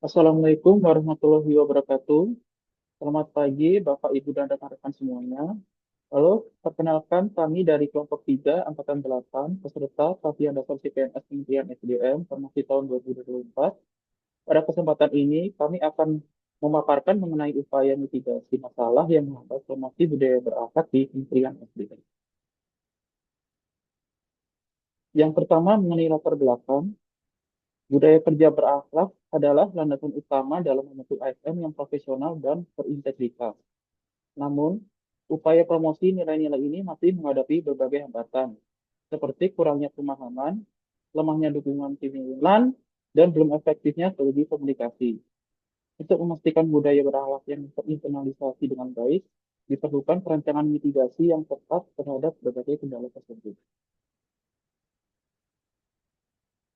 Assalamualaikum warahmatullahi wabarakatuh. Selamat pagi, Bapak, Ibu, dan rekan-rekan semuanya. Halo, perkenalkan kami dari kelompok 3, Angkatan 8, peserta pelatihan dasar CPNS Kementerian SDM formasi tahun 2024. Pada kesempatan ini, kami akan memaparkan mengenai upaya mitigasi masalah yang menghambat promosi budaya berakhlak di Kementerian SDM. Yang pertama, mengenai latar belakang, budaya kerja berakhlak adalah landasan utama dalam membentuk ASN yang profesional dan berintegritas. Namun, upaya promosi nilai-nilai ini masih menghadapi berbagai hambatan, seperti kurangnya pemahaman, lemahnya dukungan pimpinan, dan belum efektifnya strategi komunikasi. Untuk memastikan budaya berakhlak yang terinternalisasi dengan baik, diperlukan perancangan mitigasi yang tepat terhadap berbagai kendala tersebut.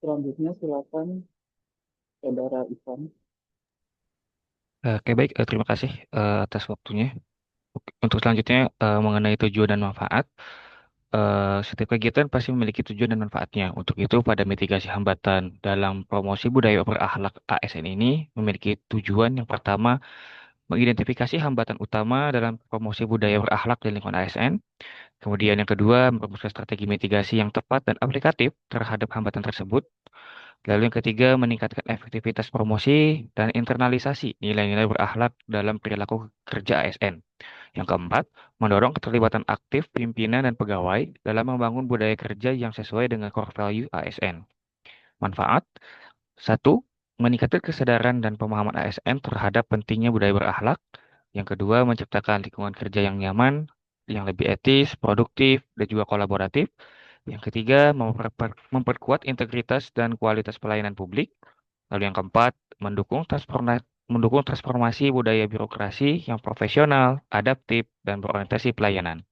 Selanjutnya, silakan Saudara Ivan. Oke, baik. Terima kasih atas waktunya. Untuk selanjutnya mengenai tujuan dan manfaat. Setiap kegiatan pasti memiliki tujuan dan manfaatnya. Untuk itu, pada mitigasi hambatan dalam promosi budaya berakhlak ASN ini memiliki tujuan yang pertama, mengidentifikasi hambatan utama dalam promosi budaya berakhlak di lingkungan ASN. Kemudian yang kedua, merumuskan strategi mitigasi yang tepat dan aplikatif terhadap hambatan tersebut. Lalu yang ketiga, meningkatkan efektivitas promosi dan internalisasi nilai-nilai berakhlak dalam perilaku kerja ASN. Yang keempat, mendorong keterlibatan aktif pimpinan dan pegawai dalam membangun budaya kerja yang sesuai dengan core value ASN. Manfaat, satu, meningkatkan kesadaran dan pemahaman ASN terhadap pentingnya budaya berakhlak. Yang kedua, menciptakan lingkungan kerja yang nyaman, yang lebih etis, produktif, dan juga kolaboratif. Yang ketiga, memperkuat integritas dan kualitas pelayanan publik. Lalu yang keempat, mendukung transformasi budaya birokrasi yang profesional, adaptif, dan berorientasi pelayanan.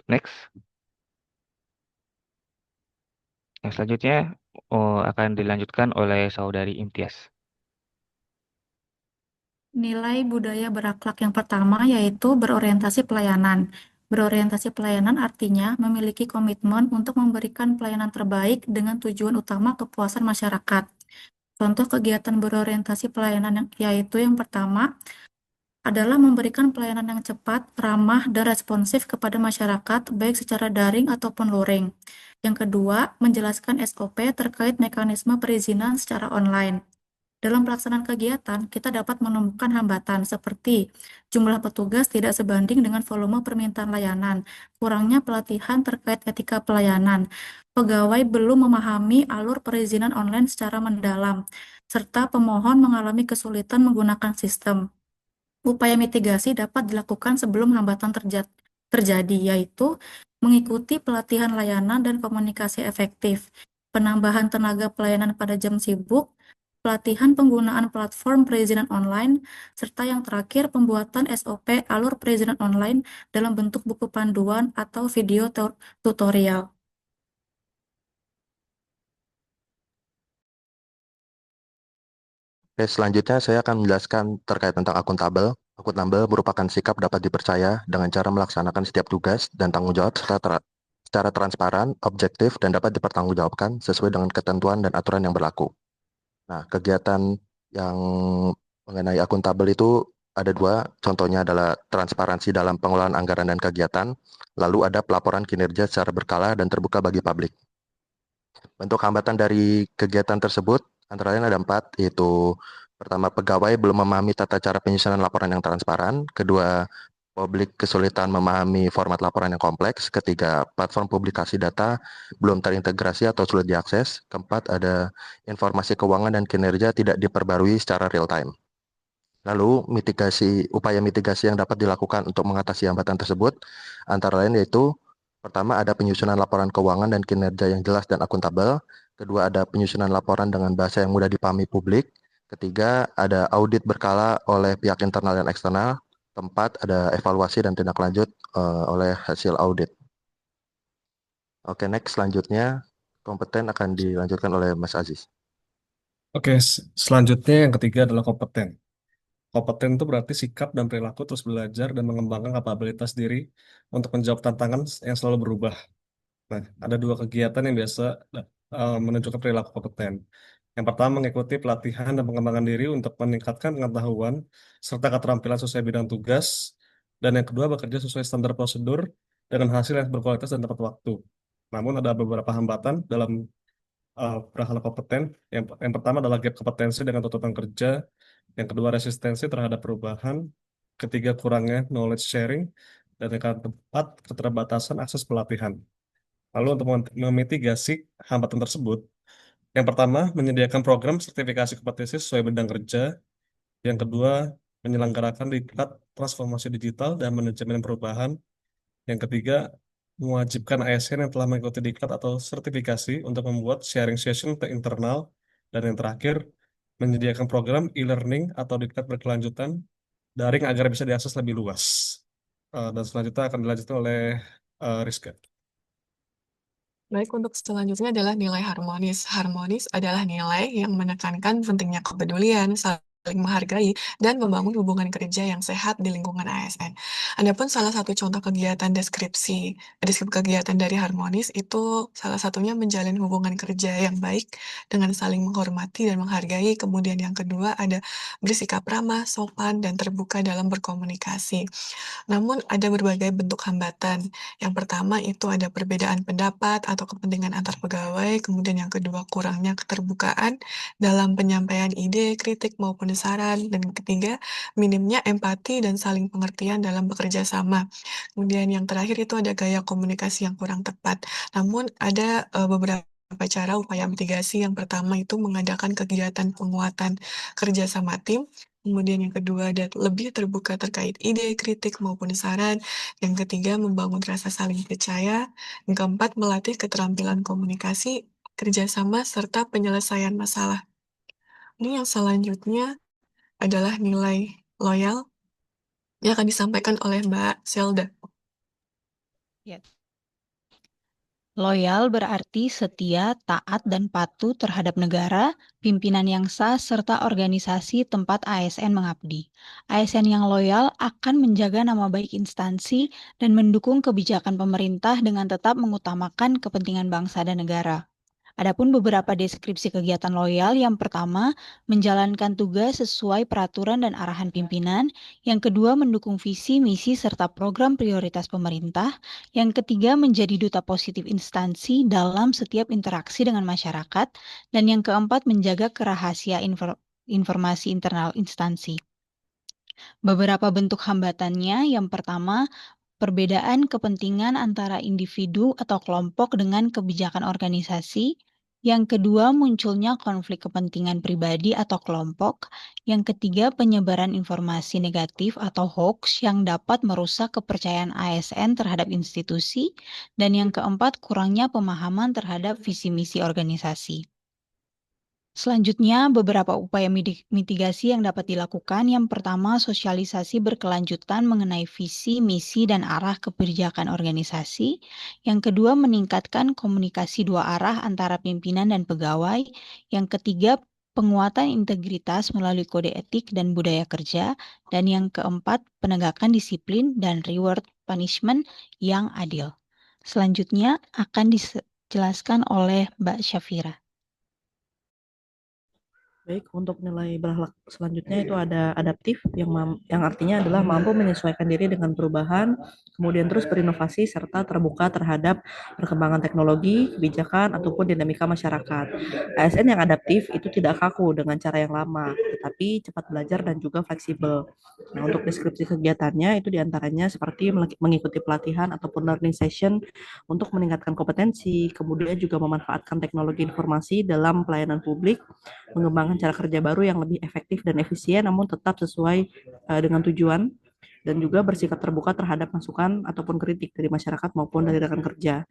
Next, yang selanjutnya akan dilanjutkan oleh Saudari Imtiaz. Nilai budaya berakhlak yang pertama yaitu berorientasi pelayanan. Berorientasi pelayanan artinya memiliki komitmen untuk memberikan pelayanan terbaik dengan tujuan utama kepuasan masyarakat. Contoh kegiatan berorientasi pelayanan yaitu yang pertama adalah memberikan pelayanan yang cepat, ramah, dan responsif kepada masyarakat baik secara daring ataupun luring. Yang kedua, menjelaskan SOP terkait mekanisme perizinan secara online. Dalam pelaksanaan kegiatan, kita dapat menemukan hambatan seperti jumlah petugas tidak sebanding dengan volume permintaan layanan, kurangnya pelatihan terkait etika pelayanan, pegawai belum memahami alur perizinan online secara mendalam, serta pemohon mengalami kesulitan menggunakan sistem. Upaya mitigasi dapat dilakukan sebelum hambatan terjadi, yaitu mengikuti pelatihan layanan dan komunikasi efektif, penambahan tenaga pelayanan pada jam sibuk, pelatihan penggunaan platform perizinan online, serta yang terakhir pembuatan SOP alur perizinan online dalam bentuk buku panduan atau video tutorial. Oke, selanjutnya saya akan menjelaskan terkait tentang akuntabel. Akuntabel merupakan sikap dapat dipercaya dengan cara melaksanakan setiap tugas dan tanggung jawab secara transparan, objektif, dan dapat dipertanggungjawabkan sesuai dengan ketentuan dan aturan yang berlaku. Nah, kegiatan yang mengenai akuntabel itu ada dua, contohnya adalah transparansi dalam pengelolaan anggaran dan kegiatan, lalu ada pelaporan kinerja secara berkala dan terbuka bagi publik. Bentuk hambatan dari kegiatan tersebut antara lain ada empat, yaitu pertama, pegawai belum memahami tata cara penyusunan laporan yang transparan. Kedua, publik kesulitan memahami format laporan yang kompleks. Ketiga, platform publikasi data belum terintegrasi atau sulit diakses. Keempat, ada informasi keuangan dan kinerja tidak diperbarui secara real time. Lalu, upaya mitigasi yang dapat dilakukan untuk mengatasi hambatan tersebut antara lain yaitu pertama, ada penyusunan laporan keuangan dan kinerja yang jelas dan akuntabel. Kedua, ada penyusunan laporan dengan bahasa yang mudah dipahami publik. Ketiga, ada audit berkala oleh pihak internal dan eksternal. Keempat, ada evaluasi dan tindak lanjut oleh hasil audit. Oke, next, selanjutnya kompeten akan dilanjutkan oleh Mas Aziz. Oke, selanjutnya yang ketiga adalah kompeten. Kompeten itu berarti sikap dan perilaku terus belajar dan mengembangkan kapabilitas diri untuk menjawab tantangan yang selalu berubah. Nah, ada dua kegiatan yang biasa menunjukkan perilaku kompeten. Yang pertama, mengikuti pelatihan dan pengembangan diri untuk meningkatkan pengetahuan serta keterampilan sesuai bidang tugas. Dan yang kedua, bekerja sesuai standar prosedur dengan hasil yang berkualitas dan tepat waktu. Namun ada beberapa hambatan dalam perihal kompeten. Yang pertama adalah gap kompetensi dengan tuntutan kerja. Yang kedua, resistensi terhadap perubahan. Ketiga, kurangnya knowledge sharing. Dan yang keempat, keterbatasan akses pelatihan. Lalu untuk memitigasi hambatan tersebut, yang pertama, menyediakan program sertifikasi kompetensi sesuai bidang kerja. Yang kedua, menyelenggarakan diklat transformasi digital dan manajemen perubahan. Yang ketiga, mewajibkan ASN yang telah mengikuti diklat atau sertifikasi untuk membuat sharing session ke internal. Dan yang terakhir, menyediakan program e-learning atau diklat berkelanjutan daring agar bisa diakses lebih luas. Dan selanjutnya akan dilanjutkan oleh Rizka. Baik, untuk selanjutnya adalah nilai harmonis. Harmonis adalah nilai yang menekankan pentingnya kepedulian, saling menghargai, dan membangun hubungan kerja yang sehat di lingkungan ASN. Adapun salah satu contoh kegiatan deskripsi kegiatan dari harmonis itu salah satunya menjalin hubungan kerja yang baik dengan saling menghormati dan menghargai. Kemudian yang kedua ada bersikap ramah, sopan, dan terbuka dalam berkomunikasi. Namun ada berbagai bentuk hambatan. Yang pertama itu ada perbedaan pendapat atau kepentingan antar pegawai, kemudian yang kedua kurangnya keterbukaan dalam penyampaian ide, kritik maupun saran, dan ketiga minimnya empati dan saling pengertian dalam bekerja sama. Kemudian yang terakhir itu ada gaya komunikasi yang kurang tepat. Namun ada beberapa cara upaya mitigasi. Yang pertama itu mengadakan kegiatan penguatan kerjasama tim. Kemudian yang kedua, ada lebih terbuka terkait ide, kritik, maupun saran. Yang ketiga, membangun rasa saling percaya. Yang keempat, melatih keterampilan komunikasi, kerjasama, serta penyelesaian masalah. Ini yang selanjutnya adalah nilai loyal yang akan disampaikan oleh Mbak Zelda. Ya. Loyal berarti setia, taat, dan patuh terhadap negara, pimpinan yang sah, serta organisasi tempat ASN mengabdi. ASN yang loyal akan menjaga nama baik instansi dan mendukung kebijakan pemerintah dengan tetap mengutamakan kepentingan bangsa dan negara. Adapun beberapa deskripsi kegiatan loyal, yang pertama, menjalankan tugas sesuai peraturan dan arahan pimpinan. Yang kedua, mendukung visi, misi, serta program prioritas pemerintah. Yang ketiga, menjadi duta positif instansi dalam setiap interaksi dengan masyarakat. Dan yang keempat, menjaga kerahasiaan informasi internal instansi. Beberapa bentuk hambatannya, yang pertama, perbedaan kepentingan antara individu atau kelompok dengan kebijakan organisasi. Yang kedua, munculnya konflik kepentingan pribadi atau kelompok. Yang ketiga, penyebaran informasi negatif atau hoax yang dapat merusak kepercayaan ASN terhadap institusi. Dan yang keempat, kurangnya pemahaman terhadap visi misi organisasi. Selanjutnya, beberapa upaya mitigasi yang dapat dilakukan. Yang pertama, sosialisasi berkelanjutan mengenai visi, misi, dan arah kebijakan organisasi. Yang kedua, meningkatkan komunikasi dua arah antara pimpinan dan pegawai. Yang ketiga, penguatan integritas melalui kode etik dan budaya kerja. Dan yang keempat, penegakan disiplin dan reward punishment yang adil. Selanjutnya akan dijelaskan oleh Mbak Syafira. Baik, untuk nilai berakhlak selanjutnya itu ada adaptif yang artinya adalah mampu menyesuaikan diri dengan perubahan, kemudian terus berinovasi serta terbuka terhadap perkembangan teknologi, kebijakan ataupun dinamika masyarakat. ASN yang adaptif itu tidak kaku dengan cara yang lama, tetapi cepat belajar dan juga fleksibel. Nah, untuk deskripsi kegiatannya itu diantaranya seperti mengikuti pelatihan ataupun learning session untuk meningkatkan kompetensi, kemudian juga memanfaatkan teknologi informasi dalam pelayanan publik, mengembangkan cara kerja baru yang lebih efektif dan efisien namun tetap sesuai dengan tujuan, dan juga bersikap terbuka terhadap masukan ataupun kritik dari masyarakat maupun dari rekan kerja.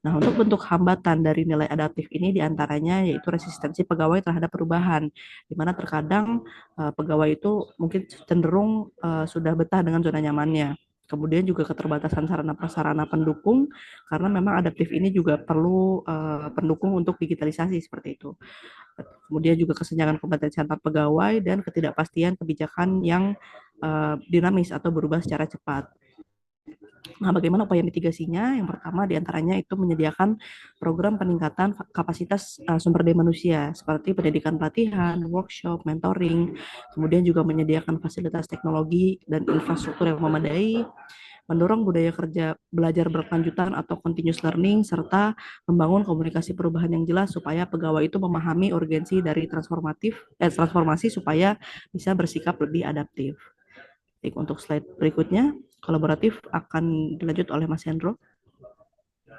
Nah, untuk bentuk hambatan dari nilai adaptif ini diantaranya yaitu resistensi pegawai terhadap perubahan, di mana terkadang pegawai itu mungkin cenderung sudah betah dengan zona nyamannya. Kemudian juga keterbatasan sarana prasarana pendukung, karena memang adaptif ini juga perlu pendukung untuk digitalisasi seperti itu. Kemudian juga kesenjangan kompetensi antar pegawai dan ketidakpastian kebijakan yang dinamis atau berubah secara cepat. Nah, bagaimana upaya mitigasinya? Yang pertama diantaranya itu menyediakan program peningkatan kapasitas sumber daya manusia seperti pendidikan pelatihan, workshop, mentoring, kemudian juga menyediakan fasilitas teknologi dan infrastruktur yang memadai, mendorong budaya kerja belajar berkelanjutan atau continuous learning, serta membangun komunikasi perubahan yang jelas supaya pegawai itu memahami urgensi dari transformasi supaya bisa bersikap lebih adaptif. Baik, untuk slide berikutnya, kolaboratif akan dilanjut oleh Mas Hendro.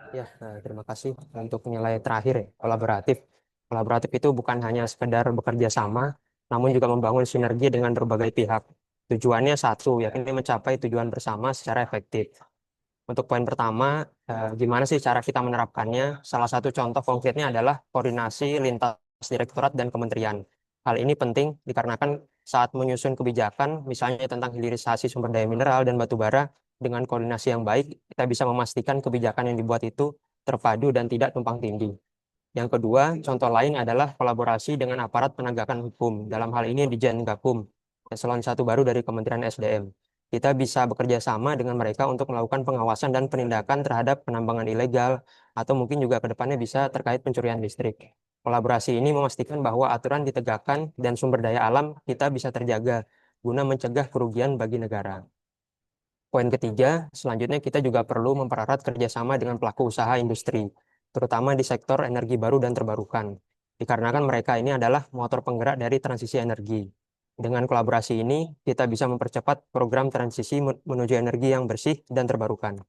Ya, terima kasih untuk nilai terakhir ya, kolaboratif. Kolaboratif itu bukan hanya sekedar bekerja sama, namun juga membangun sinergi dengan berbagai pihak. Tujuannya satu, yakni mencapai tujuan bersama secara efektif. Untuk poin pertama, gimana sih cara kita menerapkannya? Salah satu contoh konkretnya adalah koordinasi lintas direktorat dan kementerian. Hal ini penting dikarenakan saat menyusun kebijakan, misalnya tentang hilirisasi sumber daya mineral dan batu bara, dengan koordinasi yang baik, kita bisa memastikan kebijakan yang dibuat itu terpadu dan tidak tumpang tindih. Yang kedua, contoh lain adalah kolaborasi dengan aparat penegakan hukum. Dalam hal ini Dijen Gakum, eselon 1 baru dari Kementerian SDM. Kita bisa bekerja sama dengan mereka untuk melakukan pengawasan dan penindakan terhadap penambangan ilegal, atau mungkin juga ke depannya bisa terkait pencurian listrik. Kolaborasi ini memastikan bahwa aturan ditegakkan dan sumber daya alam kita bisa terjaga, guna mencegah kerugian bagi negara. Poin ketiga, selanjutnya kita juga perlu mempererat kerjasama dengan pelaku usaha industri, terutama di sektor energi baru dan terbarukan, dikarenakan mereka ini adalah motor penggerak dari transisi energi. Dengan kolaborasi ini, kita bisa mempercepat program transisi menuju energi yang bersih dan terbarukan.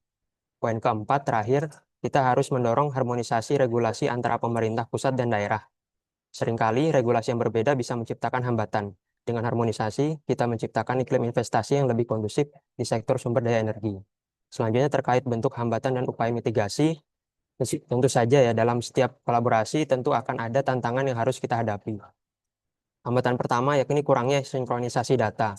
Poin keempat, terakhir, kita harus mendorong harmonisasi regulasi antara pemerintah pusat dan daerah. Seringkali regulasi yang berbeda bisa menciptakan hambatan. Dengan harmonisasi, kita menciptakan iklim investasi yang lebih kondusif di sektor sumber daya energi. Selanjutnya terkait bentuk hambatan dan upaya mitigasi, tentu saja ya dalam setiap kolaborasi tentu akan ada tantangan yang harus kita hadapi. Hambatan pertama yakni kurangnya sinkronisasi data.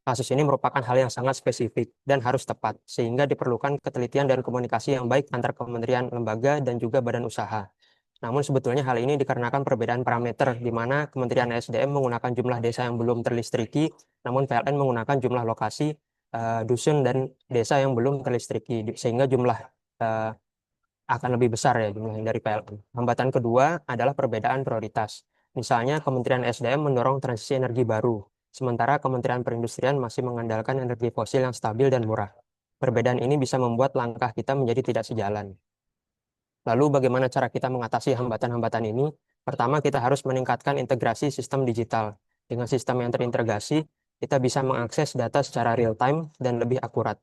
Kasus ini merupakan hal yang sangat spesifik dan harus tepat, sehingga diperlukan ketelitian dan komunikasi yang baik antar kementerian, lembaga, dan juga badan usaha. Namun sebetulnya hal ini dikarenakan perbedaan parameter, di mana Kementerian SDM menggunakan jumlah desa yang belum terlistriki, namun PLN menggunakan jumlah lokasi dusun dan desa yang belum terlistriki, sehingga jumlah akan lebih besar ya jumlah dari PLN. Hambatan kedua adalah perbedaan prioritas. Misalnya Kementerian SDM mendorong transisi energi baru, sementara Kementerian Perindustrian masih mengandalkan energi fosil yang stabil dan murah. Perbedaan ini bisa membuat langkah kita menjadi tidak sejalan. Lalu bagaimana cara kita mengatasi hambatan-hambatan ini? Pertama, kita harus meningkatkan integrasi sistem digital. Dengan sistem yang terintegrasi, kita bisa mengakses data secara real-time dan lebih akurat.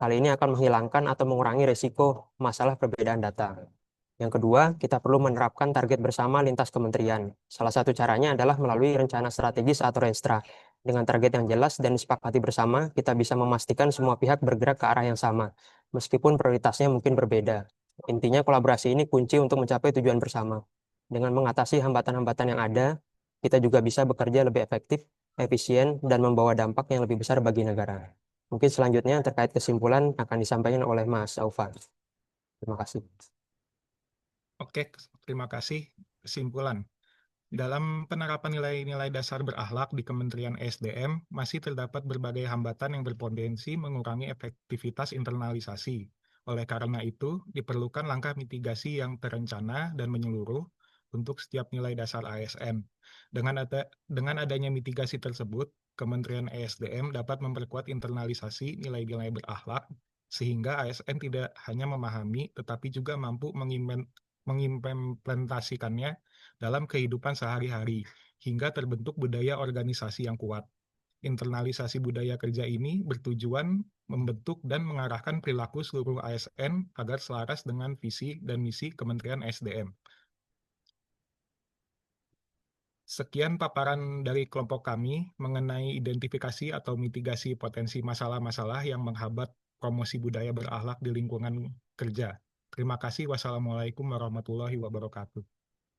Hal ini akan menghilangkan atau mengurangi risiko masalah perbedaan data. Yang kedua, kita perlu menerapkan target bersama lintas kementerian. Salah satu caranya adalah melalui rencana strategis atau RESTRA. Dengan target yang jelas dan disepakati bersama, kita bisa memastikan semua pihak bergerak ke arah yang sama, meskipun prioritasnya mungkin berbeda. Intinya kolaborasi ini kunci untuk mencapai tujuan bersama. Dengan mengatasi hambatan-hambatan yang ada, kita juga bisa bekerja lebih efektif, efisien, dan membawa dampak yang lebih besar bagi negara. Mungkin selanjutnya terkait kesimpulan akan disampaikan oleh Mas Aufan. Terima kasih. Oke, terima kasih. Kesimpulan. Dalam penerapan nilai-nilai dasar berakhlak di Kementerian SDM, masih terdapat berbagai hambatan yang berpotensi mengurangi efektivitas internalisasi. Oleh karena itu, diperlukan langkah mitigasi yang terencana dan menyeluruh untuk setiap nilai dasar ASN. Dengan adanya mitigasi tersebut, Kementerian ESDM dapat memperkuat internalisasi nilai-nilai berakhlak, sehingga ASN tidak hanya memahami, tetapi juga mampu mengimplementasikannya dalam kehidupan sehari-hari, hingga terbentuk budaya organisasi yang kuat. Internalisasi budaya kerja ini bertujuan membentuk dan mengarahkan perilaku seluruh ASN agar selaras dengan visi dan misi Kementerian SDM. Sekian paparan dari kelompok kami mengenai identifikasi atau mitigasi potensi masalah-masalah yang menghambat promosi budaya berakhlak di lingkungan kerja. Terima kasih. Wassalamualaikum warahmatullahi wabarakatuh.